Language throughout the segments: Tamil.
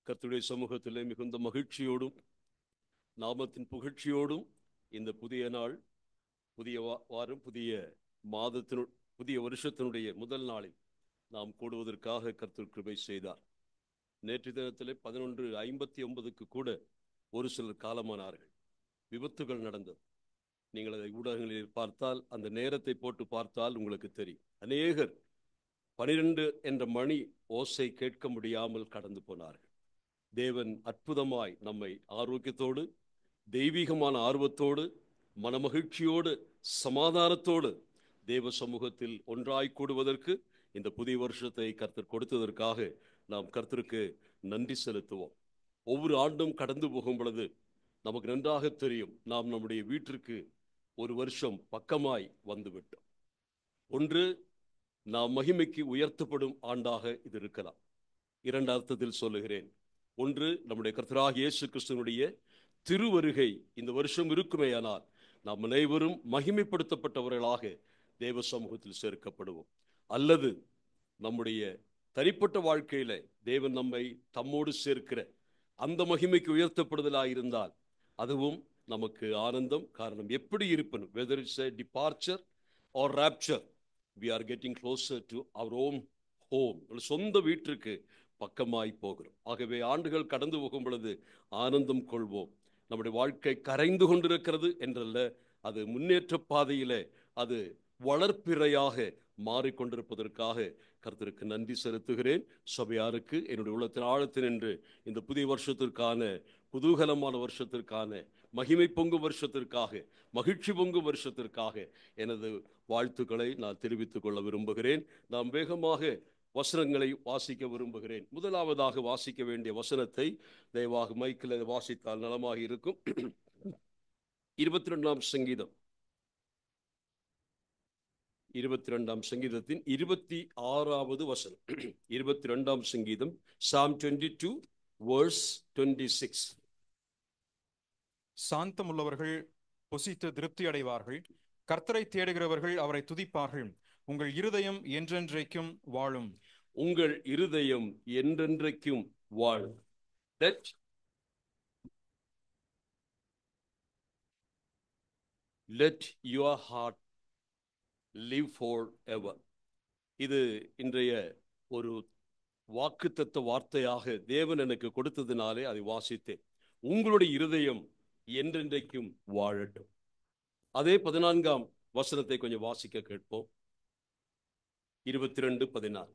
கர்த்தருடைய சமூகத்திலே மிகுந்த மகிழ்ச்சியோடும் நாமத்தின் புகழ்ச்சியோடும் இந்த புதிய நாள், புதிய வாரம், புதிய புதிய வருஷத்தினுடைய முதல் நாளில் நாம் கூடுவதற்காக கர்த்தர் கிருபை செய்தார். நேற்று தினத்திலே 11:59 கூட ஒரு சிலர் காலமானார்கள். விபத்துகள் நடந்தது. நீங்கள் அதை ஊடகங்களில் பார்த்தால், அந்த நேரத்தை போட்டு பார்த்தால் உங்களுக்கு தெரியும். அநேகர் 12 என்ற மணி ஓசை கேட்க முடியாமல் கடந்து போனார்கள். தேவன் அற்புதமாய் நம்மை ஆரோக்கியத்தோடு, தெய்வீகமான ஆர்வத்தோடு, மனமகிழ்ச்சியோடு, சமாதானத்தோடு தேவ சமூகத்தில் ஒன்றாய் கூடுவதற்கு இந்த புதிய வருஷத்தை கர்த்தர் கொடுத்ததற்காக நாம் கர்த்தருக்கு நன்றி செலுத்துவோம். ஒவ்வொரு ஆண்டும் கடந்து போகும் பொழுது நமக்கு நன்றாக தெரியும், நாம் நம்முடைய வீட்டிற்கு ஒரு வருஷம் பக்கமாய் வந்துவிட்டோம். ஒன்று, நாம் மகிமைக்கு உயர்த்தப்படும் ஆண்டாக இது இருக்கலாம். இரண்டு அர்த்தத்தில் சொல்லுகிறேன். ஒன்று, நம்முடைய கர்த்தராகிய இயேசு கிறிஸ்துவினுடைய திருவருகை இந்த வருஷம் இருக்குமேயானால் நாம் அனைவரும் மகிமைப்படுத்தப்பட்டவர்களாக தேவ சமூகத்தில் சேர்க்கப்படுவோம். அல்லது நம்முடைய தனிப்பட்ட வாழ்க்கையில தேவன் நம்மை தம்மோடு சேர்க்கிற அந்த மகிமைக்கு உயர்த்தப்படுதலாக இருந்தால் அதுவும் நமக்கு ஆனந்தம். காரணம், எப்படி இருப்பனும், whether it's a departure or rapture, we are getting closer to our own home. சொந்த வீட்டிற்கு பக்கமாய் போகிறோம். ஆகவே ஆண்டுகள் கடந்து போகும் பொழுது ஆனந்தம் கொள்வோம். நம்முடைய வாழ்க்கை கரைந்து கொண்டிருக்கிறது என்றல்ல, அது முன்னேற்ற பாதையிலே அது வளர்ப்பிறையாக மாறிக்கொண்டிருப்பதற்காக கர்த்தருக்கு நன்றி செலுத்துகிறேன். சபையாருக்கு என்னுடைய உள்ளத்தின் ஆழத்தில் நின்று இந்த புதிய வருஷத்திற்கான, குதூகலமான வருஷத்திற்கான, மகிமை பொங்கும் வருஷத்திற்காக, மகிழ்ச்சி பொங்கும் வருஷத்திற்காக எனது வாழ்த்துக்களை நான் தெரிவித்துக் கொள்ள விரும்புகிறேன். நாம் வேகமாக வசனங்களை வாசிக்க விரும்புகிறேன். முதலாவதாக வாசிக்க வேண்டிய வசனத்தை தயவாக மைக்கில் வாசித்தால் நலமாக இருக்கும். 22ஆம் சங்கீதம், 22ஆம் சங்கீதத்தின் 26வது வசனம். 22ஆம் சங்கீதம், Psalm 22 verse 26. சாந்தமுள்ளவர்கள் புசித்து திருப்தி அடைவார்கள், கர்த்தரை தேடுகிறவர்கள் அவரை துதிப்பார்கள். உங்கள் இருதயம் என்றென்றைக்கும் வாழும். உங்கள் இருதயம் என்றென்றைக்கும் வாழும். Let your heart live forever. இது இன்றைய ஒரு வாக்குத்தத்த வார்த்தையாக தேவன் எனக்கு கொடுத்ததினாலே அதை வாசித்தேன். உங்களுடைய இருதயம் என்றென்றைக்கும் வாழட்டும். அதே 14ஆம் வசனத்தை கொஞ்சம் வாசிக்க கேட்போம். 22:14.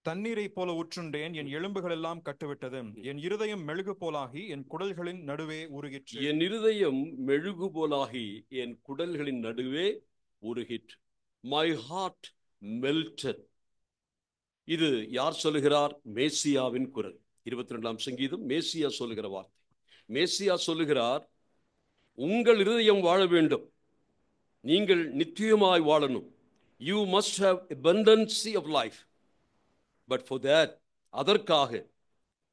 தண்ணீரை போல உற்றுண்டேன், என் எலும்புகள் எல்லாம் கட்டுவிட்டது. என் இருதயம் மெழுகு போலாகி என் குடல்களின் நடுவே உருகிற்று. என் இருதயம் மெழுகு போலாகி என் குடல்களின் நடுவே உருகிற்று. My heart melted. இது யார் சொல்லுகிறார்? மேசியாவின் குரல். 22ஆம் சங்கீதம் மேசியா சொல்லுகிற வார்த்தை. மேசியா சொல்லுகிறார், உங்கள் இருதயம் வாழ வேண்டும், நீங்கள் நித்தியமாய் வாழணும். You must have abundance of life. But for that, அதற்காக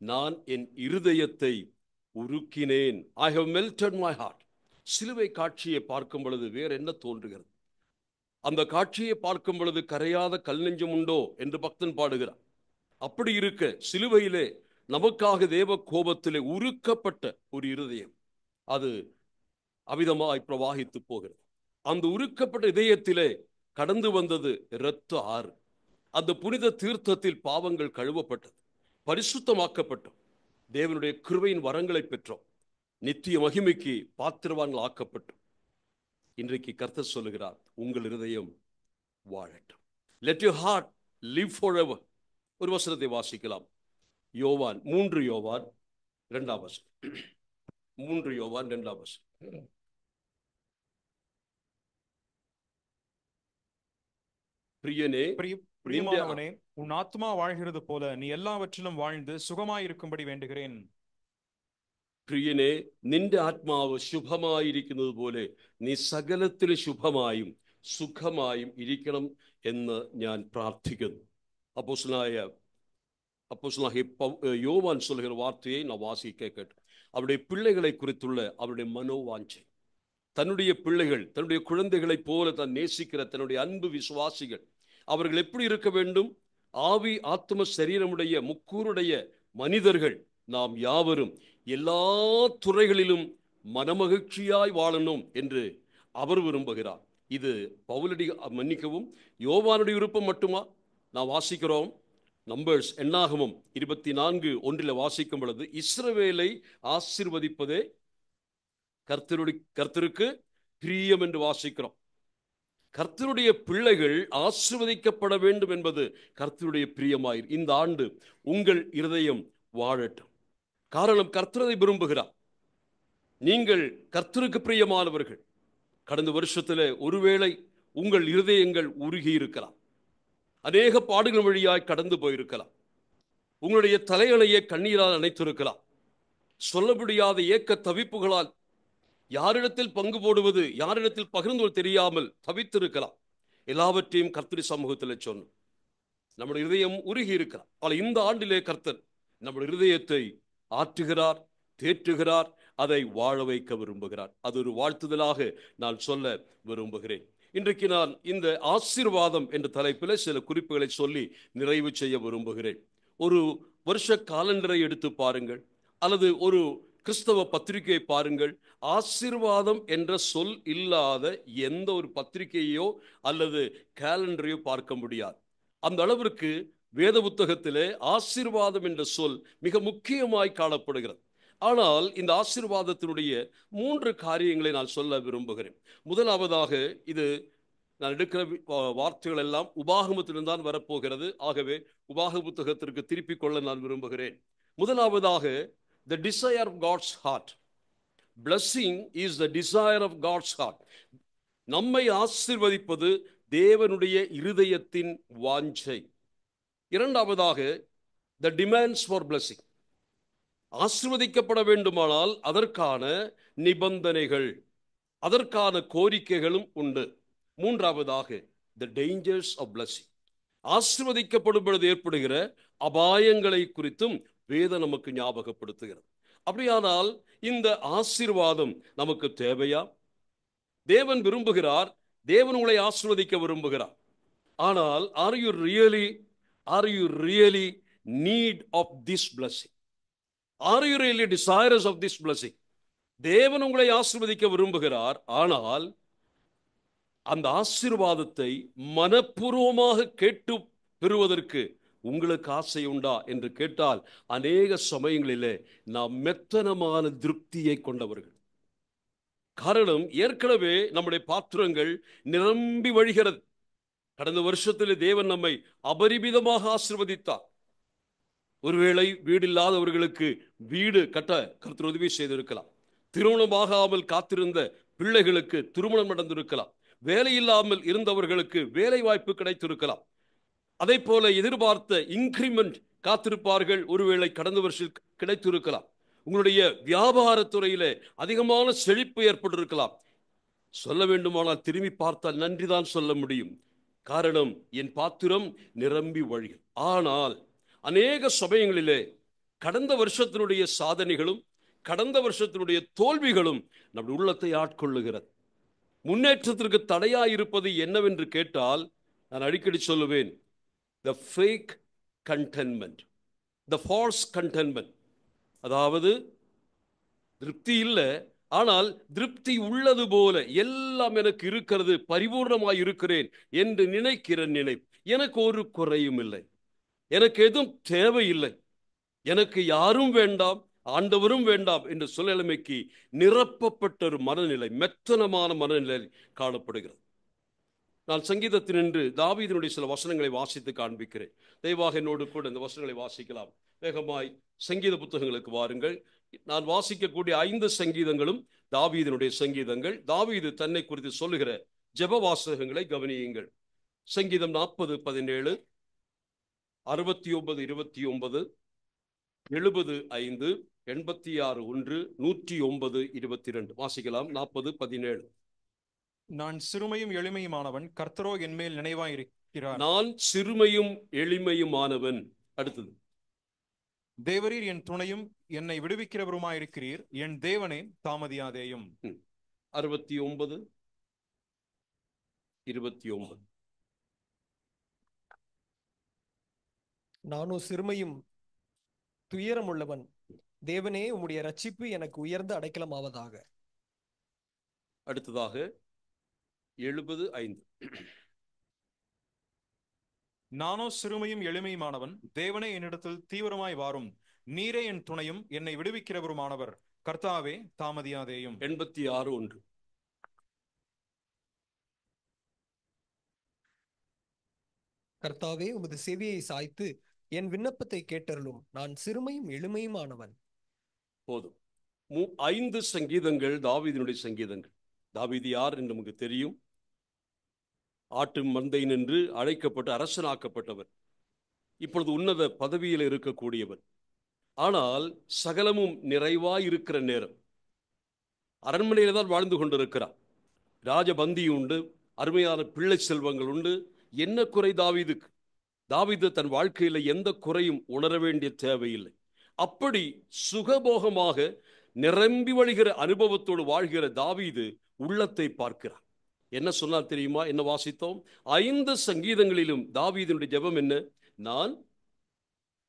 நான் என் இருதயத்தை உருக்கினேன். I have melted my heart. சிலுவை காட்சியை பார்க்கும் பொழுது வேற என்ன தோன்றுகிறது? அந்த காட்சியை பார்க்கும் பொழுது கரையாத கல் நெஞ்சம் உண்டோ என்று பக்தன் பாடுகிறார். அப்படி இருக்க சிலுவையிலே நமக்காக தேவ கோபத்திலே உருக்கப்பட்ட ஒரு இருதயம், அது அவிதமாய் பிரவாகித்து போகிறது. அந்த உருக்கப்பட்ட இதயத்திலே கடந்து வந்தது இரத்த ஆறு. அந்த புனித தீர்த்தத்தில் பாவங்கள் கழுவப்பட்டது, பரிசுத்தமாக்கப்பட்டோம், தேவனுடைய கிருபையின் வரங்களை பெற்றோம், நித்திய மகிமைக்கு பாத்திரவான்கள் ஆக்கப்பட்டோம். இன்றைக்கு கர்த்தர் சொல்லுகிறார், உங்கள் இருதயம் வாழட்டும். Let your heart live forever. ஒரு வசனத்தை வாசிக்கலாம். யோவான் 3 யோவான் 2ஆம் வசனம். 3 யோவான் 2ஆம் வசனம். பிரியனே, பிரியமானவனே, உன் ஆத்மா வாழ்கிறது போல நீ எல்லாவற்றிலும் வாழ்ந்து சுகமாயிருக்கும்படி வேண்டுகிறேன். പ്രിയനെ, നിന്റെ ആത്മാവ് ശുഭമായിരിക്കുന്നത് പോലെ നീ സകലത്തിൽ ശുഭമായും സുഖമായും ഇരിക്കണം എന്ന് ഞാൻ പ്രാർത്ഥിക്കുന്നു. அப்போஸ்தலனாகிய யோவான் சொல்கிற வார்த்தையை நான் வாசிக்க கேட்டேன். அவருடைய பிள்ளைகளை குறித்துள்ள அவருடைய மனோவாஞ்சை, தன்னுடைய பிள்ளைகள், தன்னுடைய குழந்தைகளைப் போல தான் நேசிக்கிற தன்னுடைய அன்பு விசுவாசிகள் அவர்கள் எப்படி இருக்க வேண்டும்? ஆவி ஆத்ம சரீரமுடைய முக்கூருடைய மனிதர்கள் நாம் யாவரும் எல்லா துறைகளிலும் மனமகிழ்ச்சியாய் வாழணும் என்று அவர் விரும்புகிறார். இது பவுலடி மன்னிக்கவும் யோவானுடைய விருப்பம் மட்டுமா? நாம் வாசிக்கிறோம் நம்பர்ஸ் எண்ணாகமம் 24:1 வாசிக்கும் பொழுது, இஸ்ரவேலை ஆசீர்வதிப்பதே கர்த்தருக்கு பிரியம் என்று வாசிக்கிறோம். கர்த்தருடைய பிள்ளைகள் ஆசீர்வதிக்கப்பட வேண்டும் என்பது கர்த்தருடைய பிரியமாயிரு. இந்த ஆண்டு உங்கள் இருதயம் வாழட்டும். காரணம், கர்த்தரை விரும்புகிறார். நீங்கள் கர்த்தருக்கு பிரியமானவர்கள். கடந்த வருஷத்தில் ஒருவேளை உங்கள் இருதயங்கள் உருகி இருக்கலாம். அநேக பாடுகள் வழியாய் கடந்து போயிருக்கலாம். உங்களுடைய தலையணையை கண்ணீரால் அணைத்திருக்கலாம். சொல்ல முடியாத ஏக்க தவிப்புகளால் யாரிடத்தில் பங்கு போடுவது, யாரிடத்தில் பகிர்ந்து தெரியாமல் தவித்திருக்கலாம். எல்லாவற்றையும் கர்த்தர் சமூகத்தில் சொன்னோம். நம்முடைய இருதயம் உருகி இருக்கிறார். ஆனால் இந்த ஆண்டிலே கர்த்தர் நம்முடைய இருதயத்தை ஆற்றுகிறார், தேற்றுகிறார், அதை வாழ வைக்க விரும்புகிறார். அது ஒரு வாழ்த்துதலாக நான் சொல்ல விரும்புகிறேன். இன்றைக்கு நான் இந்த ஆசீர்வாதம் என்ற தலைப்பில் சில குறிப்புகளை சொல்லி நிறைவு செய்ய விரும்புகிறேன். ஒரு வருஷ காலண்டரை எடுத்து பாருங்கள், அல்லது ஒரு கிறிஸ்தவ பத்திரிகையை பாருங்கள். ஆசீர்வாதம் என்ற சொல் இல்லாத எந்த ஒரு பத்திரிகையோ அல்லது கேலண்டரையோ பார்க்க முடியாது. அந்த அளவிற்கு வேத புத்தகத்திலே ஆசீர்வாதம் என்ற சொல் மிக முக்கியமாய் காணப்படுகிறது. ஆனால் இந்த ஆசீர்வாதத்தினுடைய 3 காரியங்களை நான் சொல்ல விரும்புகிறேன். முதலாவதாக, இது நான் எடுக்கிற வார்த்தைகள் எல்லாம் உபாகமத்திலிருந்து தான் வரப்போகிறது. ஆகவே உபாக புத்தகத்திற்கு திருப்பிக் கொள்ள நான் விரும்புகிறேன். முதலாவதாக, the desire of God's heart. Blessing is the desire of God's heart. நம்மை ஆசீர்வதிப்பது தேவனுடைய இருதயத்தின் வாஞ்சை. இரண்டாவதாக, the demands for blessing. ஆசீர்வதிக்கப்பட வேண்டுமானால் அதற்கான நிபந்தனைகள், அதற்கான கோரிக்கைகளும் உண்டு. மூன்றாவதாக, the dangers of blessing. ஆசீர்வதிக்கப்படும் பொழுது ஏற்படுகிற அபாயங்களை குறித்தும் வேதம் நமக்கு ஞாபகப்படுத்துகிறது. அப்படியானால் இந்த ஆசீர்வாதம் நமக்கு தேவையா? தேவன் விரும்புகிறார், தேவன் உங்களை ஆசீர்வதிக்க விரும்புகிறார். ஆனால் are you really need of this blessing? Are you really desirous of this blessing? தேவன் உங்களை ஆசீர்வதிக்க விரும்புகிறார். ஆனால் அந்த ஆசீர்வாதத்தை மனப்பூர்வமாக கேட்டு பெறுவதற்கு உங்களுக்கு ஆசை உண்டா என்று கேட்டால், அநேக சமயங்களிலே நாம் மெத்தனமான திருப்தியை கொண்டவர்கள். காரணம், ஏற்கனவே நம்முடைய பாத்திரங்கள் நிரம்பி வழிகிறது. கடந்த வருஷத்தில் தேவன் நம்மை அபரிமிதமாக ஆசீர்வதித்தார். ஒருவேளை வீடு இல்லாதவர்களுக்கு வீடு கட்ட கர்த்தர் உதவி செய்திருக்கலாம். திருமணமாகாமல் காத்திருந்த பிள்ளைகளுக்கு திருமணம் நடந்திருக்கலாம். வேலை இல்லாமல் இருந்தவர்களுக்கு வேலை வாய்ப்பு கிடைத்திருக்கலாம். அதே போல எதிர்பார்த்த இன்கிரிமெண்ட் காத்திருப்பார்கள், ஒருவேளை கடந்த வருஷம் கிடைத்திருக்கலாம். உங்களுடைய வியாபாரத்துறையில அதிகமான செழிப்பு ஏற்பட்டிருக்கலாம். சொல்ல வேண்டுமானால் திரும்பி பார்த்தால் நன்றிதான் சொல்ல முடியும். காரணம், என் பாத்திரம் நிரம்பி வழியும். ஆனால் அநேக சமயங்களிலே கடந்த வருஷத்தினுடைய சாதனைகளும் கடந்த வருஷத்தினுடைய தோல்விகளும் நம்முடைய உள்ளத்தை ஆட்கொள்ளுகிறது. முன்னேற்றத்திற்கு தடையாயிருப்பது என்னவென்று கேட்டால், நான் அடிக்கடி சொல்லுவேன், the fake contentment, the false contentment. அதாவது திருப்தி இல்லை, ஆனால் திருப்தி உள்ளது போல எல்லாம் எனக்கு இருக்கிறது, பரிபூர்ணமாய் இருக்கிறேன் என்று நினைக்கிற நினைப்பு. எனக்கு ஒரு குறையும் இல்லை, எனக்கு எதுவும் தேவையில்லை, எனக்கு யாரும் வேண்டாம், ஆண்டவரும் வேண்டாம் என்று நிலைமைக்கு நிரப்பப்பட்ட ஒரு மனநிலை, மெத்தனமான மனநிலை காணப்படுகிறது. நான் சங்கீதத்தினின்று தாவீதினுடைய சில வசனங்களை வாசித்து காண்பிக்கிறேன். தயவாக என்னோடு கூட இந்த வசனங்களை வாசிக்கலாம். வேகமாய் சங்கீத புத்தகங்களுக்கு வாருங்கள். நான் வாசிக்கக்கூடிய 5 சங்கீதங்களும் தாவீதினுடைய சங்கீதங்கள். தாவீது தன்னை குறித்து சொல்லுகிற ஜெப வாசகங்களை கவனியுங்கள். சங்கீதம் 40:17, 69:29, 70:5, 86:1, 109:22 வாசிக்கலாம். 40:17. நான் சிறுமையும் எளிமையுமானவன், கர்த்தரோ என் மேல் நினைவாயிருக்கிறார். நான் சிறுமையும் எளிமையுமானவன். அடுத்தது, தேவரீர் என் துணையும் என்னை விடுவிக்கிறவருமாயிருக்கிறீர், என் தேவனே தாமதியாதேயும். 69:29. நானும் சிறுமையும் துயரமுள்ளவன். தேவனே, உம்முடைய இரட்சிப்பு எனக்கு உயர்ந்த அடைக்கலமாவதாக. அடுத்ததாக 75. நானோ சிறுமையும் எளிமையுமானவன். தேவனே, என்னிடத்தில் தீவிரமாய் வாரும். நீரே என் துணையும் என்னை விடுவிக்கிறவருமானவர். கர்த்தாவே, தாமதியாதேயும். 86:1. கர்த்தாவே, உமது செவியை சாய்த்து என் விண்ணப்பத்தை கேட்டருளும். நான் சிறுமையும் எளிமையுமானவன். போதும். 5 சங்கீதங்கள் தாவீதினுடைய சங்கீதங்கள். தாவீது யார் என்று நமக்கு தெரியும். ஆட்டு மந்தை நின்று அழைக்கப்பட்டு அரசனாக்கப்பட்டவர். இப்பொழுது உன்னத பதவியில் இருக்கக்கூடியவர். ஆனால் சகலமும் நிறைவாய் இருக்கிற நேரம். அரண்மனையில தான் வாழ்ந்து கொண்டிருக்கிறார். ராஜபந்தி உண்டு, அருமையான பிள்ளை செல்வங்கள் உண்டு. என்ன குறை தாவீதுக்கு? தாவீது தன் வாழ்க்கையில எந்த குறையும் உணர வேண்டிய தேவையில்லை. அப்படி சுகபோகமாக நிரம்பி வழிகிற அனுபவத்தோடு வாழ்கிற தாவீது உள்ளத்தை பார்க்கிறார். என்ன சொன்னார் தெரியுமா? என்ன வாசித்தோம்? 5 சங்கீதங்களிலும் தாவீதினுடைய ஜெபம் என்ன? நான்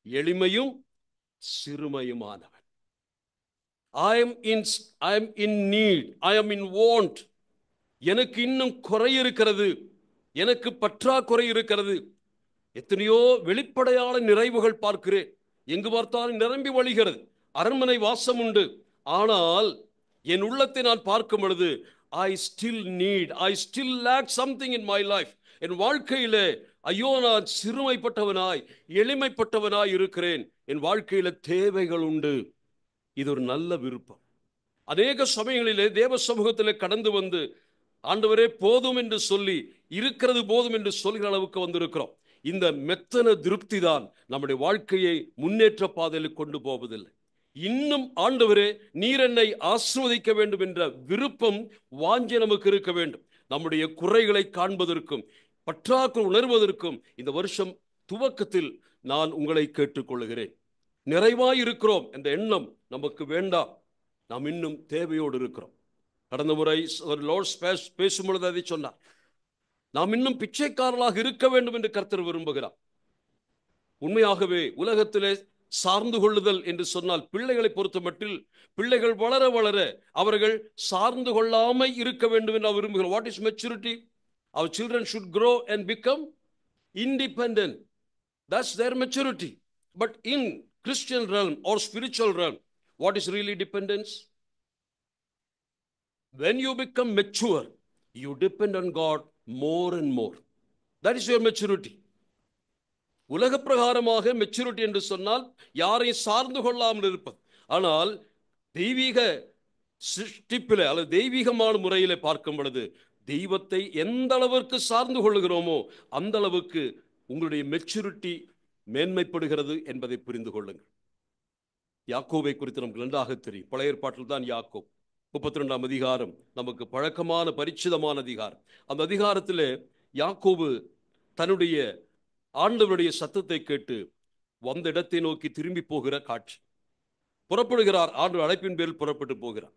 எளிமையும் சிறுமையுமானவன். I am in need. I am in want. எனக்கு இன்னும் குறை இருக்கிறது, எனக்கு பற்றாக்குறை இருக்கிறது. எத்தனையோ வெளிப்படையான நிறைவுகள் பார்க்கிறேன். எங்கு பார்த்தாலும் நிரம்பி வழிகிறது. அரண்மனை வாசம் உண்டு. ஆனால் என் உள்ளத்தை நான் பார்க்கும் பொழுது I still lack something in my life. என் வாழ்க்கையிலே ஐயோ, நான் சிறுமைப்பட்டவனாய் எளிமைப்பட்டவனாய் இருக்கிறேன். என் வாழ்க்கையில தேவைகள் உண்டு. இது ஒரு நல்ல விருப்பம். அநேக சமயங்களிலே தேவ சமூகத்திலே கடந்து வந்து ஆண்டவரே போதும் என்று சொல்லி, இருக்கிறது போதும் என்று சொல்கிற அளவுக்கு வந்திருக்கிறோம். இந்த மெத்தன திருப்தி தான் நம்முடைய வாழ்க்கையை முன்னேற்ற பாதையில் கொண்டு போவதில்லை. இன்னும் ஆண்டவரே நீர் என்னை ஆசீர்வதிக்க வேண்டும் என்ற விருப்பம், வாஞ்சை நமக்கு இருக்க வேண்டும். நம்முடைய குறைகளை காண்பதற்கும் பற்றாக்குறை உணர்வதற்கும் இந்த வருஷம் துவக்கத்தில் நான் உங்களை கேட்டுக்கொள்கிறேன். நிறைவாய் இருக்கிறோம் என்ற எண்ணம் நமக்கு வேண்டாம். நாம் இன்னும் தேவையோடு இருக்கிறோம். கடந்த முறை லார்ட்ஸ் பேசும்பொழுது அதை சொன்னார். நாம் இன்னும் பிச்சைக்காரர்களாக இருக்க வேண்டும் என்று கர்த்தர் விரும்புகிறார். உண்மையாகவே உலகத்திலே சார்ந்து கொள்ளுதல் என்று சொன்னால், பிள்ளைகளை பொறுத்த மட்டில் பிள்ளைகள் வளர வளர அவர்கள் சார்ந்து கொள்ளாமல் இருக்க வேண்டும் என்று விரும்புகிறோம். What is maturity? Our children should grow and become independent. That's their maturity. But in Christian realm or spiritual realm, what is really dependence? When you become mature, you depend on God more and more. That is your maturity. உலக பிரகாரமாக மெச்சூரிட்டி என்று சொன்னால் யாரையும் சார்ந்து கொள்ளாமல் இருப்பது. ஆனால் தெய்வீக சிருஷ்டிப்பில் அல்லது தெய்வீகமான முறையில் பார்க்கும் பொழுது தெய்வத்தை எந்த அளவிற்கு சார்ந்து கொள்கிறோமோ அந்த அளவுக்கு உங்களுடைய மெச்சூரிட்டி மேன்மைப்படுகிறது என்பதை புரிந்து கொள்ளுங்கள். யாக்கோபை குறித்து நமக்கு நன்றாக தெரியும். பழைய ஏற்பாட்டில் தான் யாக்கோப் 32ஆம் அதிகாரம் நமக்கு பழக்கமான பரிச்சிதமான அதிகாரம். அந்த அதிகாரத்தில் யாக்கோபு தன்னுடைய ஆண்டவருடைய சத்தத்தை கேட்டு வந்த இடத்தை நோக்கி திரும்பி போகிற காட்சி. புறப்படுகிறார். ஆண்டவர் அழைப்பின் பேரில் புறப்பட்டு போகிறார்.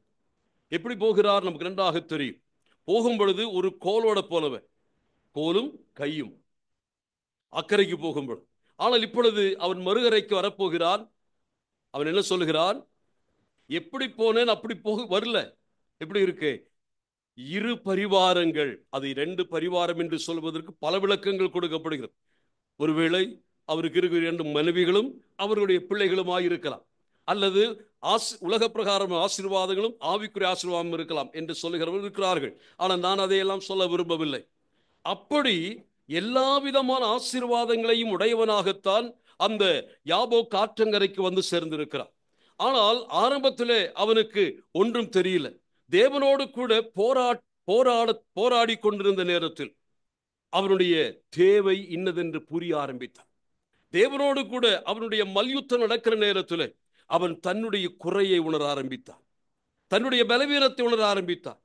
எப்படி போகிறார் நமக்கு நன்றாக தெரியும். போகும் பொழுது ஒரு கோலோட போனவன், கோலும் கையும், அக்கறைக்கு போகும்பொழுது. ஆனால் இப்பொழுது அவன் மறுகரைக்கு வரப்போகிறான். அவன் என்ன சொல்லுகிறான்? எப்படி போனேன் அப்படி வரல. எப்படி இருக்கு? 2 பரிவாரங்கள். அது 2 பரிவாரம் என்று சொல்வதற்கு பல விளக்கங்கள் கொடுக்கப்படுகிறது. ஒருவேளை அவருக்கு இருக்கிற 2 மனைவிகளும் அவர்களுடைய பிள்ளைகளுமாய் இருக்கலாம். அல்லது உலக பிரகாரம் ஆசீர்வாதங்களும் ஆவிக்குரிய ஆசீர்வாதம் இருக்கலாம் என்று சொல்லுகிறவர்கள் இருக்கிறார்கள். ஆனால் நான் அதையெல்லாம் சொல்ல விரும்பவில்லை. அப்படி எல்லா விதமான ஆசீர்வாதங்களையும் உடையவனாகத்தான் அந்த யாபோக் ஆற்றங்கரைக்கு வந்து சேர்ந்திருக்கிறார். ஆனால் ஆரம்பத்திலே அவனுக்கு ஒன்றும் தெரியல. தேவனோடு கூட போராடி கொண்டிருந்த நேரத்தில் அவனுடைய தேவை இன்னதென்று புரிய ஆரம்பித்தான். தேவனோடு கூட அவனுடைய மல்யுத்தம் நடக்கிற நேரத்தில் அவன் தன்னுடைய குறையை உணர ஆரம்பித்தான். தன்னுடைய பலவீனத்தை உணர ஆரம்பித்தான்.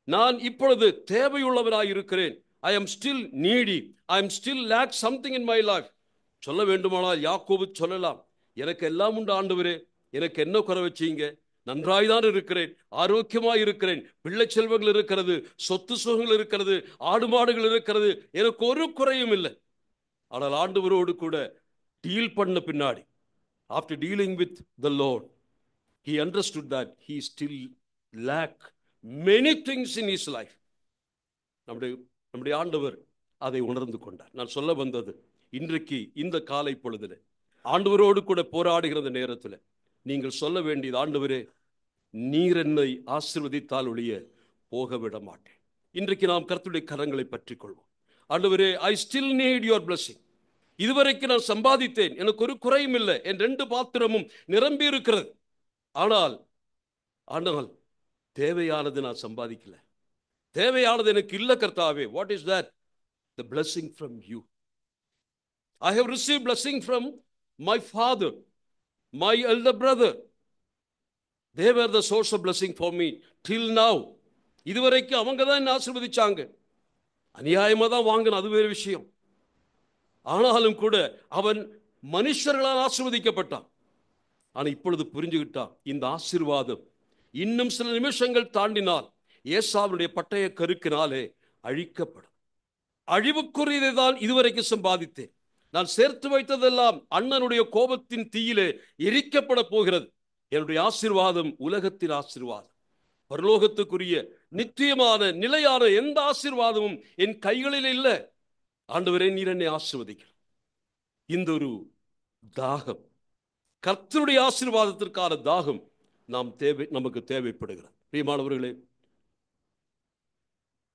நான் இப்பொழுது தேவையுள்ளவராய் இருக்கிறேன். I am still needy. I am still lack something in my life. சொல்ல வேண்டுமானால் யாக்கோபு சொல்லலாம், எனக்கு எல்லாம் உண்டு ஆண்டவரே, எனக்கு என்ன குறை வச்சீங்க? நன்றாய்தான் இருக்கிறேன், ஆரோக்கியமாய் இருக்கிறேன், பிள்ளை செல்வங்கள் இருக்கிறது, சொத்து சுகங்கள் இருக்கிறது, ஆடு மாடுகள் இருக்கிறது, எனக்கு ஒரு குறையும் இல்லை. ஆனால் ஆண்டவரோடு கூட டீல் பண்ண பின்னாடி, After dealing with the Lord, he understood that he still lacked many things in his life. நம்முடைய ஆண்டவர் அதை உணர்ந்து கொண்டார். நான் சொல்ல வந்தது, இன்றைக்கு இந்த காலை பொழுதுல ஆண்டவரோடு கூட போராடுகிற நேரத்தில் நீங்கள் சொல்ல வேண்டியது, ஆண்டவரே நீர் என்னை ஆசீர்வதித்தால் ஒழிய போக விட மாட்டேன். இன்றைக்கு நாம் கர்த்தருடைய கரங்களை பற்றிக் கொள்வோம். ஆண்டவரே, I still need your blessing. இதுவரைக்கும் நான் சம்பாதித்தேன், எனக்கு ஒரு குறையும் இல்லை, என் 2 பாத்திரமும் நிரம்பி இருக்கிறது. ஆனால் தேவையானது நான் சம்பாதிக்கல, தேவையானது எனக்கு இல்ல கர்த்தாவே. What is that? The blessing from you. I have received blessing from my father, my elder brother. They were the source of blessing for me till now. இதுவரைக்கும் அவங்க தான் என்ன ஆசீர்வதிச்சாங்க. அநியாயமா தான் வாங்கின, அது வேறு விஷயம். ஆனாலும் கூட அவன் மனுஷர்களால் ஆசீர்வதிக்கப்பட்டான். ஆனா இப்பொழுது புரிஞ்சுக்கிட்டான், இந்த ஆசீர்வாதம் இன்னும் சில நிமிஷங்கள் தாண்டினால் ஏசாவுடைய பட்டய கருக்கினாலே அழிக்கப்படும். அழிவுக்குரியதை தான் இதுவரைக்கும் சம்பாதித்தேன். நான் சேர்த்து வைத்ததெல்லாம் அண்ணனுடைய கோபத்தின் தீயிலே எரிக்கப்பட போகிறது. என்னுடைய ஆசீர்வாதம் உலகத்தின் ஆசீர்வாதம், பரலோகத்துக்குரிய நித்தியமான நிலையான எந்த ஆசீர்வாதமும் என் கைகளில் இல்லை. ஆண்டவரே, நீர் என்னை ஆசீர்வதிக்க. இந்த ஒரு தாகம், கர்த்தருடைய ஆசீர்வாதத்திற்கான தாகம் நமக்கு தேவைப்படுகிறது. பிரியமானவர்களே,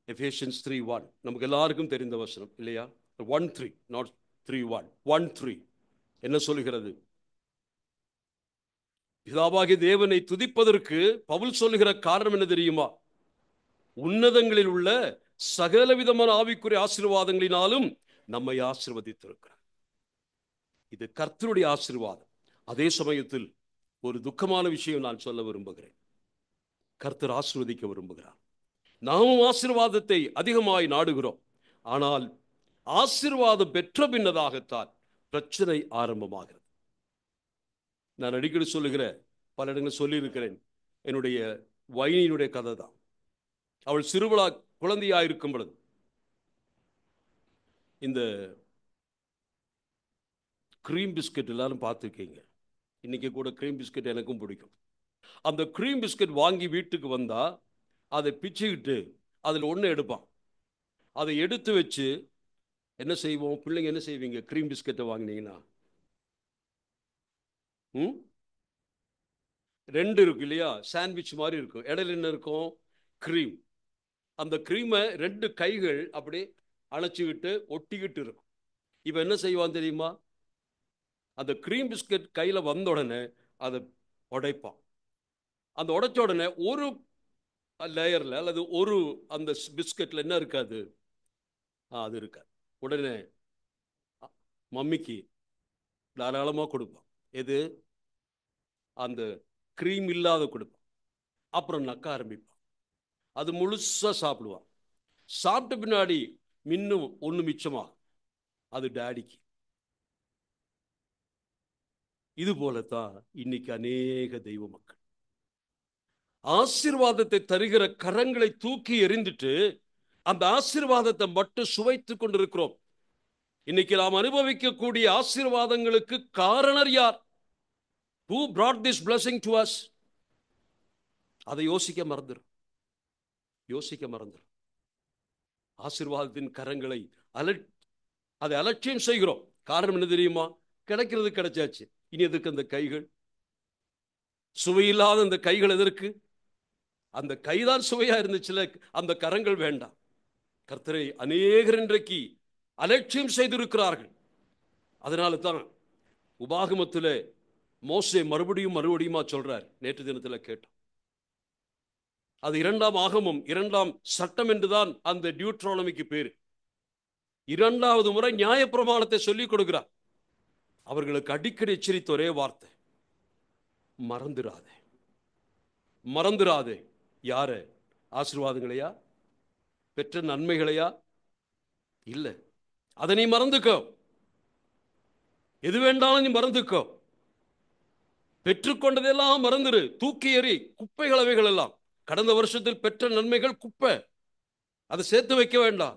எபேசியன்ஸ் 3:1 நமக்கு எல்லாருக்கும் தெரிந்த வசனம் இல்லையா? 1:3, not 3:1, 1:3 என்ன சொல்லுகிறது? பிதாவாகிய தேவனை துதிப்பதற்கு பவுல் சொல்லுகிற காரணம் என்ன தெரியுமா? உன்னதங்களில் உள்ள சகல விதமான ஆவிக்குரிய ஆசீர்வாதங்களினாலும் நம்மை ஆசீர்வதித்திருக்கிறார். இது கர்த்தருடைய ஆசீர்வாதம். அதே சமயத்தில் ஒரு துக்கமான விஷயம் நான் சொல்ல விரும்புகிறேன். கர்த்தர் ஆசீர்வதிக்க விரும்புகிறார். நாமும் ஆசீர்வாதத்தை அதிகமாய் நாடுகிறோம். ஆனால் ஆசீர்வாதம் பெற்ற பின்னதாகத்தான் பிரச்சனை ஆரம்பமாகிறது. நான் அடிக்கடி சொல்லுகிற, பல இடங்களில் சொல்லியிருக்கிறேன், என்னுடைய வைனியினுடைய கதை தான். அவள் சிறுவளா குழந்தையாயிருக்கும் பொழுது இந்த கிரீம் பிஸ்கட் எல்லாரும் பார்த்துருக்கீங்க. இன்னைக்கு கூட கிரீம் பிஸ்கட் எனக்கும் பிடிக்கும். அந்த கிரீம் பிஸ்கட் வாங்கி வீட்டுக்கு வந்தா அதை பிச்சுக்கிட்டு அதில் ஒன்று எடுப்பான். அதை எடுத்து வச்சு என்ன செய்வோம்? பிள்ளைங்க என்ன செய்வீங்க? கிரீம் பிஸ்கட்டை வாங்கினீங்கன்னா 2 இருக்கு இல்லையா? சாண்ட்விச் மாதிரி இருக்கும். இடையில என்ன இருக்கும்? கிரீம். அந்த கிரீமை 2 கைகள் அப்படி அணைச்சிக்கிட்டு ஒட்டிக்கிட்டு இருக்கும். இப்போ என்ன செய்வான் தெரியுமா? அந்த கிரீம் பிஸ்கட் கையில் வந்த உடனே அதை உடைப்பான். அந்த உடைச்ச உடனே ஒரு லேயரில் அல்லது ஒரு அந்த பிஸ்கட்டில் என்ன இருக்காது? அது இருக்காது. உடனே மம்மிக்கு தாராளமாக கொடுப்பான். எது? அந்த கிரீம் இல்லாத கொடுப்பான். அப்புறம் நக்க ஆரம்பிப்பான். அது முழுசாக சாப்பிடுவான். சாப்பிட்ட பின்னாடி இன்னும் ஒன்று மிச்சமாகும். அது டாடிக்கு. இது போலத்தான் இன்னைக்கு அநேக தெய்வ மக்கள் ஆசீர்வாதத்தை தருகிற கரங்களை தூக்கி எறிந்துட்டு அந்த ஆசீர்வாதத்தை மட்டும் சுவைத்துக் கொண்டிருக்கிறோம். இன்னைக்கு நாம் அனுபவிக்கக்கூடிய ஆசீர்வாதங்களுக்கு காரணர் யார்? Who brought this blessing to us? அதை யோசிக்க மறந்துடும். ஆசீர்வாதத்தின் கரங்களை அதை அலட்சியம் செய்கிறோம். காரணம் என்ன தெரியுமா? கிடைக்கிறது கிடைச்சாச்சு, இனி எதுக்கு அந்த கைகள்? சுவையில்லாத அந்த கைகள் எதற்கு? அந்த கைதான் சுவையா இருந்துச்சுல, அந்த கரங்கள் வேண்டாம். கர்த்தரை அநேகர் இன்றைக்கு அலட்சியம் செய்திருக்கிறார்கள். அதனால தான் உபாகமத்தில் மோசே மறுபடியுமா சொல்றார். நேற்று தினத்தில் கேட்டோம். அது 2ஆம் ஆகமம், 2ஆம் சட்டம் என்றுதான் அந்த டியூட்ரானமிக்கு பேரு. 2வது முறை நியாயப்பிரமாணத்தை சொல்லிக் கொடுக்கிறார். அவர்களுக்கு அடிக்கடி எச்சரித்த ஒரே வார்த்தை, மறந்துராதே. யார? ஆசீர்வாதங்களையா? பெற்ற நன்மைகளையா? இல்ல, அதை நீ மறந்துக்கோ. எது வேண்டாலும் நீ மறந்துக்கோ. பெற்றுக்கொண்டதெல்லாம் மறந்துரு, தூக்கி எறி, குப்பைகள் அவைகள் எல்லாம். கடந்த வருஷத்தில் பெற்ற நன்மைகள் குப்பை, அதை சேர்த்து வைக்க வேண்டாம்.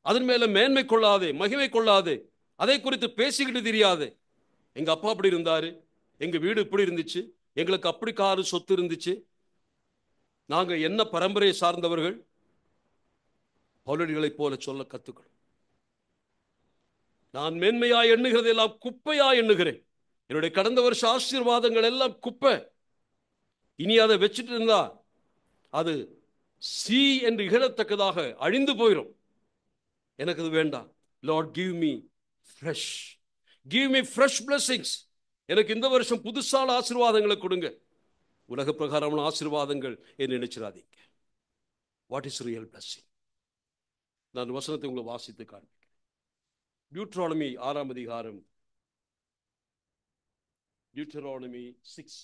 அதன் மேல மேன்மை கொள்ளாதே, மகிமை கொள்ளாதே, அதை குறித்து பேசிக்கிட்டு தெரியாதே. எங்க அப்பா அப்படி இருந்தாரு, எங்க வீடு இப்படி இருந்துச்சு, எங்களுக்கு அப்படி காரு சொத்து இருந்துச்சு, நாங்க என்ன பரம்பரையை சார்ந்தவர்கள், பவுலடிகளைப் போல சொல்ல கத்துக்கணும். நான் மேன்மையா எண்ணுகிறது எல்லாம் குப்பையா எண்ணுகிறேன். என்னுடைய கடந்த வருஷ ஆசீர்வாதங்கள் எல்லாம் குப்பை. இனி அதை வச்சுட்டு இருந்தா அது சி என்று இகழத்தக்கதாக அழிந்து போயிடும். எனக்கு அது வேண்டாம். Lord give me fresh, give me fresh blessings. எனக்கு இந்த வருஷம் புதுசான ஆசீர்வாதங்களை கொடுங்க. உலக பிரகாரமான ஆசீர்வாதங்கள் என்று நினைச்சிடாதீங்க. What is real blessing? நான் வசனத்தை உங்களை வாசித்து காண்பிக்கிறேன். டியூட்ரானமி 6ஆம் அதிகாரம், டியூட்ரானமி 6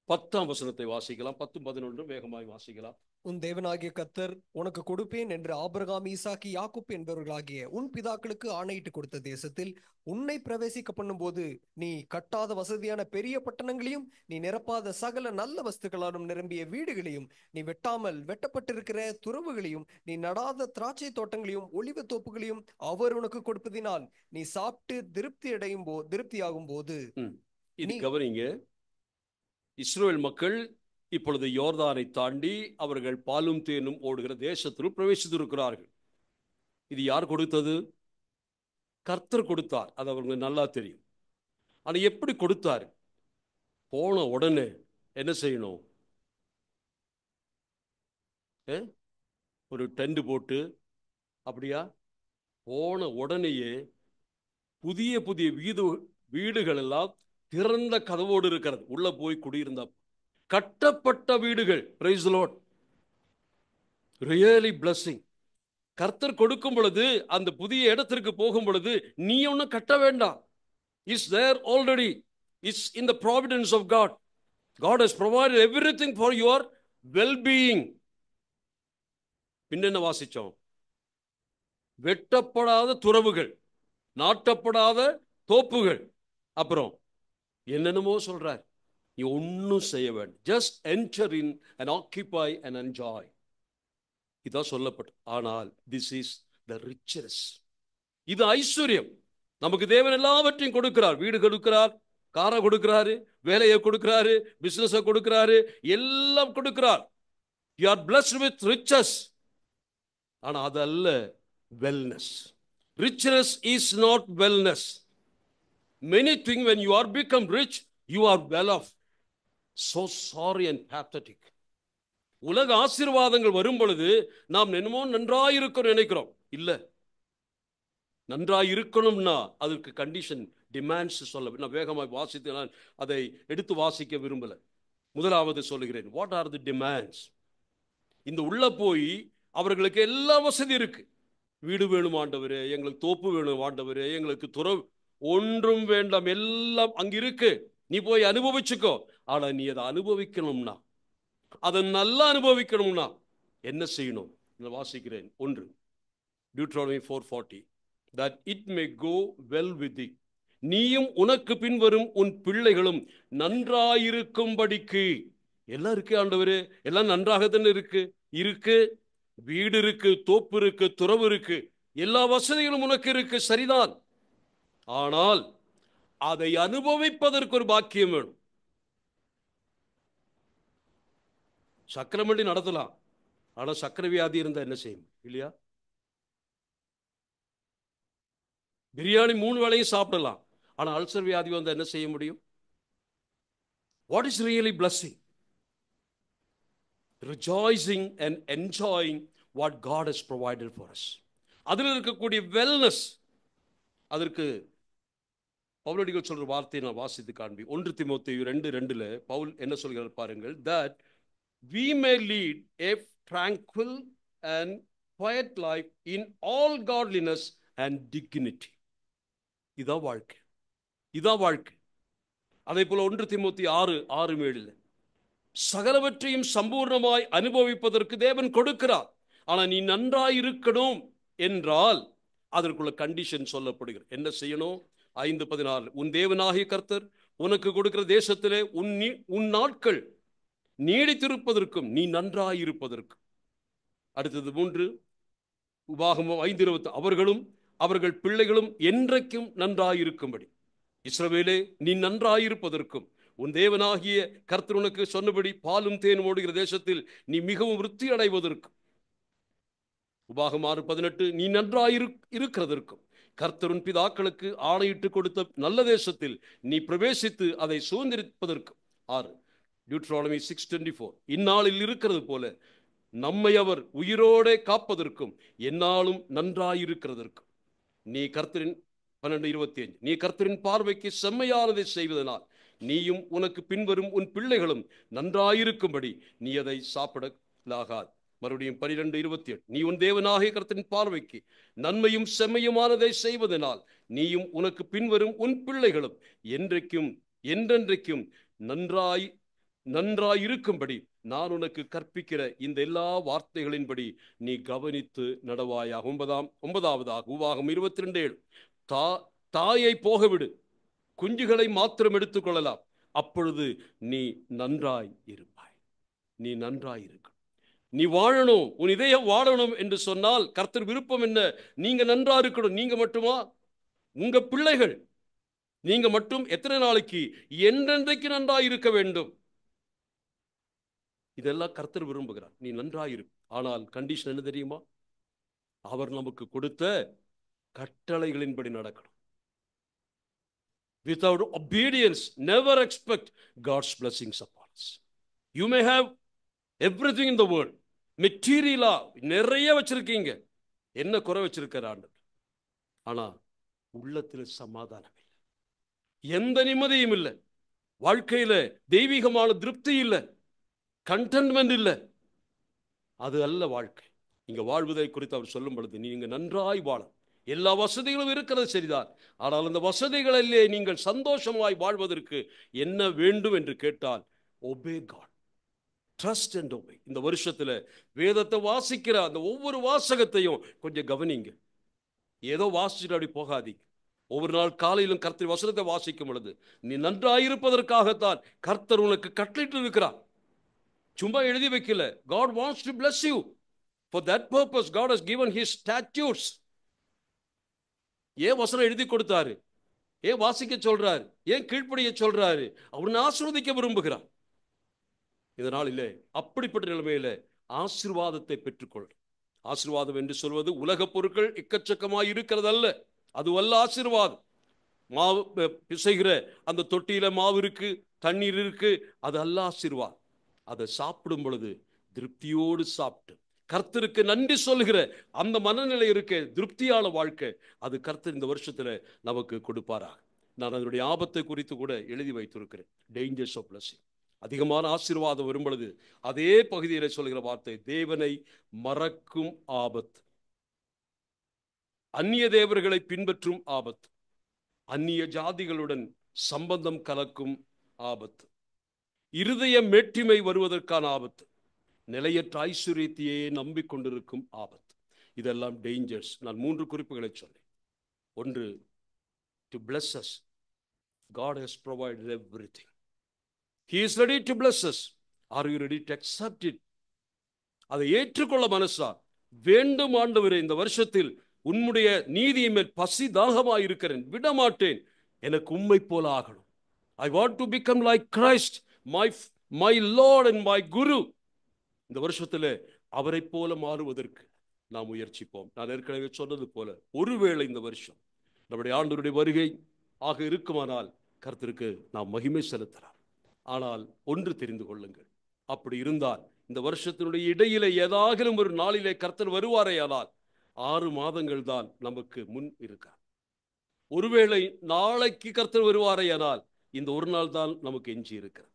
10ஆம் வசனத்தை வாசிக்கலாம். 10, 11 வேகமாய் வாசிக்கலாம். உன் தேவனாகிய கர்த்தர் உனக்கு கொடுப்பேன் என்று ஆபிரகாம், ஈசாக்கு, யாக்கோப்பு என்பவர்களாகிய உன் பிதாக்களுக்கு ஆணையிட்டு கொடுத்த தேசத்தில் உன்னை பிரவேசிக்க பண்ணும்போது நீ கட்டாத வசதியான பெரிய பட்டணங்களையும் நீ நிரப்பாத சகல நல்ல வஸ்துக்களாலும் நிரம்பிய வீடுகளையும் நீ வெட்டாமல் வெட்டப்பட்டிருக்கிற துறவுகளையும் நீ நடாத திராட்சை தோட்டங்களையும் ஒலிவ தோப்புகளையும் அவர் உனக்கு கொடுப்பதினால் நீ சாப்பிட்டு திருப்தியாகும் போது இது கவனிங்க. இஸ்ரவேல் மக்கள் இப்பொழுது யோர்தானை தாண்டி அவர்கள் பாலும் தேனும் ஓடுகிற தேசத்தில் பிரவேசித்திருக்கிறார்கள். இது யார் கொடுத்தது? கர்த்தர் கொடுத்தார். அது அவங்களுக்கு நல்லா தெரியும். ஆனால் எப்படி கொடுத்தார்? போன உடனே என்ன செய்யணும்? ஒரு டென்ட் போட்டு, அப்படியா? போன உடனேயே புதிய புதிய வீடுகள் எல்லாம் திறந்த கதவோடு இருக்கிறது. உள்ள போய் குடியிருந்த கட்டப்பட்ட வீடுகள். Praise the Lord. Really blessing. கர்த்தர் கொடுக்கும் பொழுது, அந்த புதிய இடத்திற்கு போகும் பொழுது நீ ஒன்னும் கட்ட வேண்டாம். Is there already. It's in the providence of God. God has provided everything for your wellbeing. பின்ன வாசிச்சோம், வெட்டப்படாத துறவுகள், நாட்டப்படாத தோப்புகள், அப்புறம் என்னென்னமோ சொல்றார். நீ ஒன்னும் செய்ய வேண்டும். Just enter in and ஆக்கிபை and enjoy. இதான் சொல்லப்பட்டு. ஆனால் திஸ் இஸ் த ரிச்சஸ். இது ஐஸ்வர்யம். நமக்கு தேவன் எல்லாவற்றையும் கொடுக்கிறார். வீடு கொடுக்கிறார், காரை கொடுக்கிறாரு, வேலையை கொடுக்கிறாரு, பிசினஸ் கொடுக்கிறாரு, எல்லாம் கொடுக்கிறார். You are blessed with riches. ஆனா அதல்ல wellness. Richness is not wellness. Many things, when you are become rich, you are well off. So sorry and pathetic. உலக ஆசீர்வாதங்கள் வரும் பொழுது நாம் என்னமோ நன்றாயிருக்கணும் நினைக்கிறோம். இல்ல, நன்றாயிருக்கணும்னா அதற்கு கண்டிஷன், டிமாண்ட்ஸ் சொல்ல. நான் வேகமாக வாசித்து நான் அதை எடுத்து வாசிக்க விரும்பல. முதலாவது சொல்லுகிறேன், வாட் ஆர் தி டிமாண்ட்ஸ்? இந்த உள்ள போய் அவர்களுக்கு எல்லா வசதி இருக்கு. வீடு வேணும் ஆண்டவரே, எங்களுக்கு தோப்பு வேணும் ஆண்டவரே, எங்களுக்கு துறவு ஒன்றும் வேண்டாம், எல்லாம் அங்க இருக்கு, நீ போய் அனுபவிச்சுக்கோ. ஆனா நீ அதை அனுபவிக்கணும்னா, அதை நல்லா அனுபவிக்கணும்னா என்ன செய்யணும்? நான் வாசிக்கிறேன். 1 Deuteronomy 4:40, that it may go well with thee, நீயும் உனக்கு பின்வரும் உன் பிள்ளைகளும் நன்றாயிருக்கும்படிக்கு. எல்லாம் இருக்கு ஆண்டவரே, எல்லாம் நன்றாகத்தானே இருக்கு. வீடு இருக்கு, தோப்பு இருக்கு, துறவு இருக்கு, எல்லா வசதிகளும் உனக்கு இருக்கு, சரிதான். ஆனால் அதை அனுபவிப்பதற்கு ஒரு பாக்கியம் வேணும். சக்கரமண்டி நடத்தலாம், ஆனா சக்கர வியாதி இருந்தா என்ன செய்யும்? இல்லையா? பிரியாணி 3 வேளையும் சாப்பிடலாம், ஆனா அல்சர் வியாதி வந்தா என்ன செய்ய முடியும்? What is really blessing? rejoicing and enjoying what God has provided for us. அதில் இருக்கக்கூடிய வெல்னஸ். அதற்கு பவுலடிகள் சொல்ற வார்த்தையை நான் வாசித்து காண்பி. 1 தீமோத்தேயு 2:2 பவுல் என்ன சொல்கிறார் பாருங்கள். that we may lead a tranquil and quiet life in all godliness and dignity. இதான் வாழ்க்கை, இதான் வாழ்க்கை. அதே போல 1 தீமோத்தேயு 6:7 சகலவற்றையும் சம்பூர்ணமாய் அனுபவிப்பதற்கு தேவன் கொடுக்கிறார். ஆனா நீ நன்றாய் இருக்கணும் என்றால் அதற்குள்ள கண்டிஷன் சொல்லப்படுகிறது. என்ன செய்யணும்? 5:14 உன் தேவனாகிய கர்த்தர் உனக்கு கொடுக்கிற தேசத்திலே உன் நாட்கள் நீடித்திருப்பதற்கும் நீ நன்றாயிருப்பதற்கும். அடுத்தது 3 உபாகமம் 5:20 அவர்களும் அவர்கள் பிள்ளைகளும் என்றைக்கும் நன்றாயிருக்கும்படி. இஸ்ரவேலே, நீ நன்றாயிருப்பதற்கும் உன் தேவனாகிய கர்த்தர் உனக்கு சொன்னபடி பாலும் தேனும் ஓடுகிற தேசத்தில் நீ மிகவும் விருத்தி அடைவதற்கும், உபாகம் 6:18, நீ இருக்கிறதற்கும் கர்த்தருன் பிதாக்களுக்கு ஆணையிட்டு கொடுத்த நல்ல தேசத்தில் நீ பிரவேசித்து அதை சுதந்திரிப்பதற்கும். 6 டியூட்ரானமி 6:24, இந்நாளில் இருக்கிறது போல நம்மை அவர் உயிரோடே காப்பதற்கும் எந்நாளும் நன்றாயிருக்கிறதற்கும் நீ கர்த்தரின் 12:25, நீ கர்த்தரின் பார்வைக்கு செம்மையானதை செய்வதனால் நீயும் உனக்கு பின்வரும் உன் பிள்ளைகளும் நன்றாயிருக்கும்படி நீ அதை சாப்பிடலாகாது. மறுபடியும் 12:28, நீ உன் தேவனாகிய கர்த்தரின் பார்வைக்கு நன்மையும் செம்மையுமானதை செய்வதனால் நீயும் உனக்கு பின்வரும் உன் பிள்ளைகளும் என்றென்றைக்கும் நன்றாயிருக்கும்படி நான் உனக்கு கற்பிக்கிற இந்த எல்லா வார்த்தைகளின்படி நீ கவனித்து நடவாயாக. 9வதாக உபாகம் 22:7, தாயை போகவிடு, குஞ்சுகளை மாத்திரம் எடுத்துக்கொள்ளலாம், அப்பொழுது நீ நன்றாய் இருப்பாய். நீ நன்றாய் இருக்க, நீ வாழணும், உன் இதயம் வாழணும் என்று சொன்னால் கர்த்தர் விருப்பம் என்ன? நீங்க நன்றா இருக்கணும். நீங்க மட்டுமா? உங்க பிள்ளைகள், நீங்க மட்டும் எத்தனை நாளைக்கு? என்றென்றைக்கு நன்றாய் இருக்க வேண்டும். இதெல்லாம் கர்த்தர் விரும்புகிறார். நீ நன்றாயிரு. ஆனால் கண்டிஷன் என்ன தெரியுமா? அவர் நமக்கு கொடுத்த கட்டளைகளின்படி நடக்கணும். Without obedience, never expect God's blessings upon us. You may have everything in the world. மெட்டீரியலா நிறைய வச்சிருக்கீங்க. என்ன குறை வச்சிருக்கிற ஆண்டவர்? ஆனா உள்ளத்தில் சமாதானம் இல்லை, எந்த நிம்மதியும் இல்லை, வாழ்க்கையில தெய்வீகமான திருப்தி இல்லை, கண்டென்ட்மெண்ட் இல்லை. அது அல்ல வாழ்க்கை. இங்க வாழ்வதை குறித்து அவர் சொல்லும் பொழுது, நீங்க நன்றாய் வாழ எல்லா வசதிகளும் இருக்கிறது சரிதான், ஆனால் அந்த வசதிகளிலே நீங்கள் சந்தோஷமாய் வாழ்வதற்கு என்ன வேண்டும் என்று கேட்டால், obey God, trust and obey. இந்த வருஷத்துல வேதத்தை வாசிக்கிற அந்த ஒவ்வொரு வாசகத்தையும் கொஞ்சம் கவனிங்க. ஏதோ வாசிச்சுட்டு அப்படி போகாதீங்க. ஒவ்வொரு நாள் காலையிலும் கர்த்தர் வசனத்தை வாசிக்கும் பொழுது நீ நன்றாயிருப்பதற்காகத்தான் கர்த்தர் உனக்கு கட்டளையிட்டு இருக்கிறார். சும்மா எழுதி வைக்கல. God wants to bless you. For that purpose God has given his statutes. ஏன் வசனம் எழுதி கொடுத்தாரு? ஏன் வாசிக்க சொல்றாரு? ஏன் கீழ்ப்படிய சொல்றாரு? அவனை ஆசீர்வதிக்க விரும்புகிறார். இதனாலே அப்படிப்பட்ட நிலைமையில ஆசீர்வாதத்தை பெற்றுக்கொள். ஆசீர்வாதம் என்று சொல்வது உலக பொருட்கள் எக்கச்சக்கமாய் இருக்கிறதல்ல. அதுவல்ல ஆசீர்வாதம். மாவு பிசைகிற அந்த தொட்டியில மாவு இருக்கு, தண்ணீர் இருக்கு, அது அல்ல ஆசீர்வாதம். அதை சாப்பிடும் பொழுது திருப்தியோடு சாப்பிட்டு கர்த்தருக்கு நன்றி சொல்கிற அந்த மனநிலை இருக்க, திருப்தியான வாழ்க்கை, அது கர்த்தர் இந்த வருஷத்துல நமக்கு கொடுப்பாராக. நான் அதனுடைய ஆபத்தை குறித்து கூட எழுதி வைத்திருக்கிறேன். Dangers of blessing. அதிகமான ஆசீர்வாதம் வரும் பொழுது அதே பகுதியில சொல்கிற வார்த்தை, தேவனை மறக்கும் ஆபத்து, அந்நிய தேவர்களை பின்பற்றும் ஆபத்து, அந்நிய ஜாதிகளுடன் சம்பந்தம் கலக்கும் ஆபத்து, இருதய மேட்டிமை வருவதற்கான ஆபத்து, நிலையற்ற ஐஸ்வர்யத்தையே நம்பிக்கொண்டிருக்கும் ஆபத்து. இதெல்லாம் டேஞ்சர்ஸ். நான் 3 குறிப்புகளை சொன்னேன். ஒன்று, to bless us. God has provided everything. He is ready to bless us. Are you ready to accept it? அதை ஏற்றுக்கொள்ள மனசா? வேண்டும் ஆண்டவரே, இந்த வருஷத்தில் உம்முடைய நீதியின் மேல் பசி தாகமாய் இருக்கிறேன், விடமாட்டேன், எனக்கு உம்மை போல ஆகணும். I want to become like Christ, my Lord and my Guru. இந்த வருஷத்துல அவரை போல மாறுவதற்கு நாம் முயற்சிப்போம். நான் ஏற்கனவே சொன்னது போல, ஒருவேளை இந்த வருஷம் நம்முடைய ஆண்டவருடைய வருகை ஆக இருக்குமானால் கர்த்தருக்கு நாம் மகிமை செலுத்தலாம். ஆனால் ஒன்று தெரிந்து கொள்ளுங்கள், அப்படி இருந்தால் இந்த வருஷத்தினுடைய இடையில ஏதாகிலும் ஒரு நாளிலே கர்த்தர் வருவாரேயானால் 6 மாதங்கள் தான் நமக்கு முன் இருக்கார். ஒருவேளை நாளைக்கு கர்த்தர் வருவாரேயானால் இந்த ஒரு நாள் தான் நமக்கு எஞ்சி இருக்கிறது.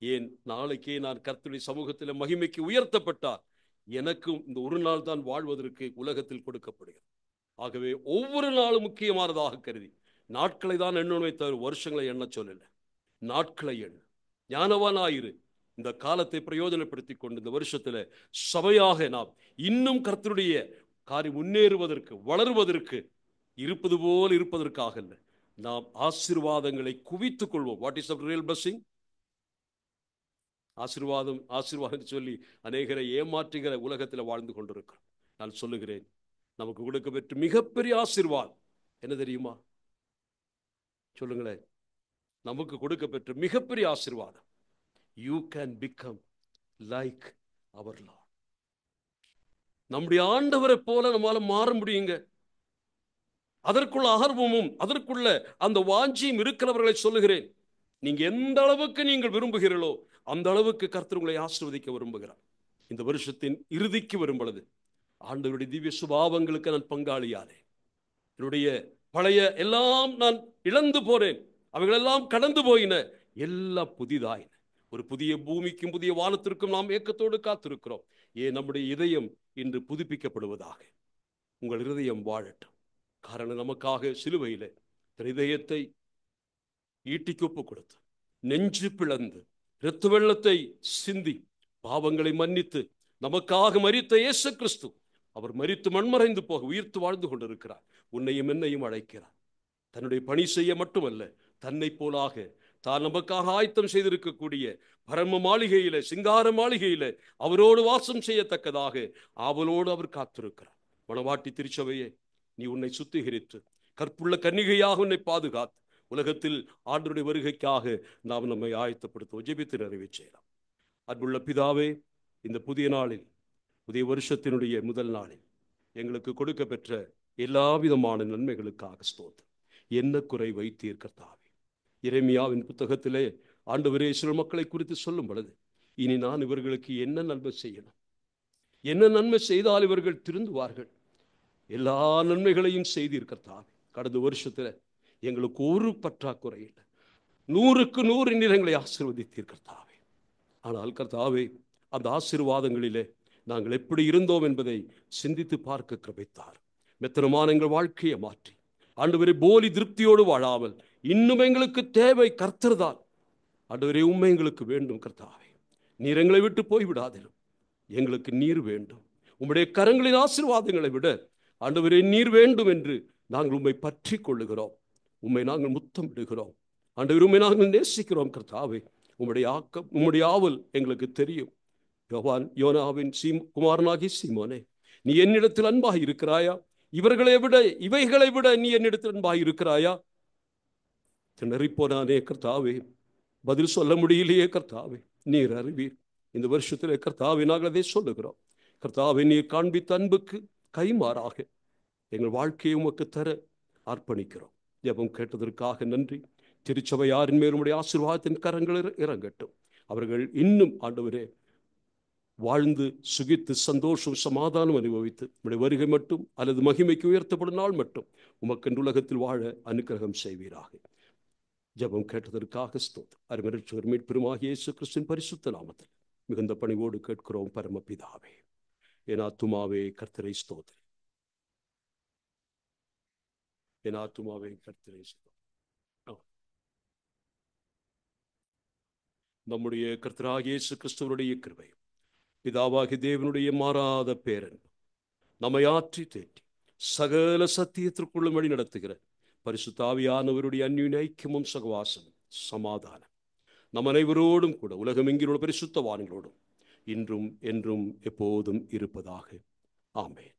ஏன், நாளைக்கே நான் கர்த்தருடைய சமூகத்தில் மகிமைக்கு உயர்த்தப்பட்டால் எனக்கும் இந்த ஒரு நாள் தான் வாழ்வதற்கு உலகத்தில் கொடுக்கப்படுகிறது. ஆகவே ஒவ்வொரு நாளும் முக்கியமானதாக கருதி நாட்களை தான் எண்ணணுமே தவிர வருஷங்களை எண்ண சொல்லல. நாட்களை எண்ண, ஞானவானாயிரு. இந்த காலத்தை பிரயோஜனப்படுத்தி கொண்டு இந்த வருஷத்துல சபையாக நாம் இன்னும் கர்த்தருடைய காரியம் முன்னேறுவதற்கு, வளருவதற்கு, இருப்பது போல் இருப்பதற்காக அல்ல, நாம் ஆசீர்வாதங்களை குவித்துக் கொள்வோம். What is the real blessing? ஆசீர்வாதம் சொல்லி அநேகரை ஏமாற்றுகிற உலகத்தில் வாழ்ந்து கொண்டிருக்கிறோம். நான் சொல்லுகிறேன், நமக்கு கொடுக்கப்பட்ட மிகப்பெரிய ஆசீர்வாதம் என்ன தெரியுமா? சொல்லுங்களேன். நமக்கு கொடுக்கப்பெற்ற மிகப்பெரிய ஆசீர்வாதம். You can become like our Lord. நம்முடைய ஆண்டவரை போல நம்மால மாற முடியுங்க. அதற்குள்ள ஆர்வமும் அதற்குள்ள அந்த வாஞ்சியும் இருக்கிறவர்களை சொல்லுகிறேன், நீங்க எந்த அளவுக்கு நீங்கள் விரும்புகிறீர்களோ அந்த அளவுக்கு கர்த்தர் உங்களை ஆசீர்வதிக்க விரும்புகிறார். இந்த வருஷத்தின் இறுதிக்கு வரும் பொழுது ஆண்டவருடைய திவ்ய சுபாவங்களுக்கு நான் பங்காளியானே. என்னுடைய பழைய எல்லாம் நான் இழந்து போனேன், அவைகளெல்லாம் கடந்து போயின, எல்லாம் புதிதாயின. ஒரு புதிய பூமிக்கும் புதிய வானத்திற்கும் நாம் ஏக்கத்தோடு காத்திருக்கிறோம். ஏன் நம்முடைய இதயம் இன்று புதுப்பிக்கப்படுவதாக. உங்கள் இருதயம் வாழட்டும். காரணம், நமக்காக சிலுவையிலே இதயத்தை ஈட்டிக்கு ஒப்பு கொடுத்து, நெஞ்சு பிளந்து, இரத்த வெள்ளத்தை சிந்தி, பாவங்களை மன்னித்து நமக்காக மரித்த இயேசு கிறிஸ்து, அவர் மரித்து மண்மறைந்து போக உயிர்த்து வாழ்ந்து கொண்டிருக்கிறார். உன்னையும் என்னையும் அழைக்கிறார். தன்னுடைய பணி செய்ய மட்டுமல்ல, தன்னை போலாக தான் நமக்காக ஆயத்தம் செய்திருக்கக்கூடிய பரம மாளிகையில, சிங்கார மாளிகையில அவரோடு வாசம் செய்யத்தக்கதாக ஆவலோடு அவர் காத்திருக்கிறார். மணவாட்டி திருச்சபையே, நீ உன்னை சுத்திகரித்து கற்புள்ள கன்னிகையாக உன்னை பாதுகாத்து உலகத்தில் ஆண்டவருடைய வருகைக்காக நாம் நம்மை ஆயத்தப்படுத்துவோம். ஜெபித்து நிறைவே செய்யலாம். அன்புள்ள பிதாவே, இந்த புதிய நாளில், புதிய வருஷத்தினுடைய முதல் நாளில் எங்களுக்கு கொடுக்க பெற்ற எல்லா விதமான நன்மைகளுக்காக ஸ்தோத்திரம். என்ன குறை வைத்தீர் கர்த்தாவே? எரேமியாவின் புத்தகத்திலே ஆண்டவரே இஸ்ரவேல் மக்களை குறித்து சொல்லும் பொழுது, இனி நான் இவர்களுக்கு என்ன நன்மை செய்யணும், என்ன நன்மை செய்தால் இவர்கள் திருந்துவார்கள்? எல்லா நன்மைகளையும் செய்தீர் கர்த்தாவே. கடந்த வருஷத்துல எங்களுக்கு ஒரு பற்றாக்குறை இல்லை. 100க்கு 100 நிறங்களை ஆசீர்வதித்தீர் கர்த்தாவே. ஆனால் கர்த்தாவே, அந்த ஆசீர்வாதங்களிலே நாங்கள் எப்படி இருந்தோம் என்பதை சிந்தித்து பார்க்க கிருபைத்தார். மெத்தனமான எங்கள் வாழ்க்கையை மாற்றி ஆண்டவரே போலி திருப்தியோடு வாழாமல், இன்னும் எங்களுக்கு தேவை கர்த்தர்தான். ஆண்டவரே, உண்மை எங்களுக்கு வேண்டும் கர்த்தாவே. நீர் எங்களை விட்டு போய்விடாதிரும். எங்களுக்கு நீர் வேண்டும். உம்முடைய கரங்களின் ஆசீர்வாதங்களை விட ஆண்டவரே நீர் வேண்டும் என்று நாங்கள் உம்மை பற்றி கொள்ளுகிறோம். உம்மை நாங்கள் முத்தம் விடுகிறோம். ஆண்டவரே, உம்மை நாங்கள் நேசிக்கிறோம் கர்த்தாவே. உம்முடைய ஆக்கம், உம்முடைய ஆவல் எங்களுக்கு தெரியும். யோனாவின் குமாரனாகி சீமோனே, நீ என்னிடத்தில் அன்பாக இருக்கிறாயா? இவைகளை விட நீ என்னிடத்தில் அன்பாக இருக்கிறாயா? திணறிப்போனானே கர்த்தாவே, பதில் சொல்ல முடியலையே கர்த்தாவே. நீர் அறிவீர். இந்த வருஷத்திலே கர்த்தாவே நாங்கள் அதை சொல்லுகிறோம். கர்த்தாவே, நீர் காண்பித்த அன்புக்கு கைமாறாக எங்கள் வாழ்க்கையை உமக்கு தர அர்ப்பணிக்கிறோம். ஜெபம் கேட்டதற்காக நன்றி. திருச்சபையாரின் மேல் உம்முடைய ஆசீர்வாதத்தின் கரங்கள் இறங்கட்டும். அவர்கள் இன்னும் ஆண்டவரே வாழ்ந்து சுகித்து சந்தோஷம் சமாதானம் அனுபவித்து உம்முடைய வருகை மட்டும் அல்லது மகிமைக்கு உயர்த்தப்படும் நாள் மட்டும் உமக்கென்று உலகத்தில் வாழ அனுக்கிரகம் செய்வீராக. ஜெபம் கேட்டதற்காக ஸ்தோத்திரம். அருமையர் மீட்பெருமாகிய இயேசு கிறிஸ்துவின் பரிசுத்த நாமத்தில் மிகுந்த பணிவோடு கேட்கிறோம் பரமபிதாவே. என் ஆத்துமாவே கர்த்தரை ஸ்தோத்திரி. என் ஆத்துமாவே கர்த்தரை ஸ்தோத்திரி. நம்முடைய கர்த்தராகிய இயேசு கிறிஸ்துவனுடைய கிருபை, பிதாவாகிய தேவனுடைய மாறாத பேரன்பு, நம்மை ஆற்றி தேற்றி சகல சத்தியத்திற்குள்ளும் வழி நடத்துகிற பரிசுத்த ஆவியானவருடைய அந்யோன்ய ஐக்கியமும் சகவாசமும் சமாதானம் நம் அனைவரோடும் கூட உலகமெங்கிலுள்ள பரிசுத்தவான்களோடும் இன்றும் என்றும் எப்போதும் இருப்பதாக. ஆமென்.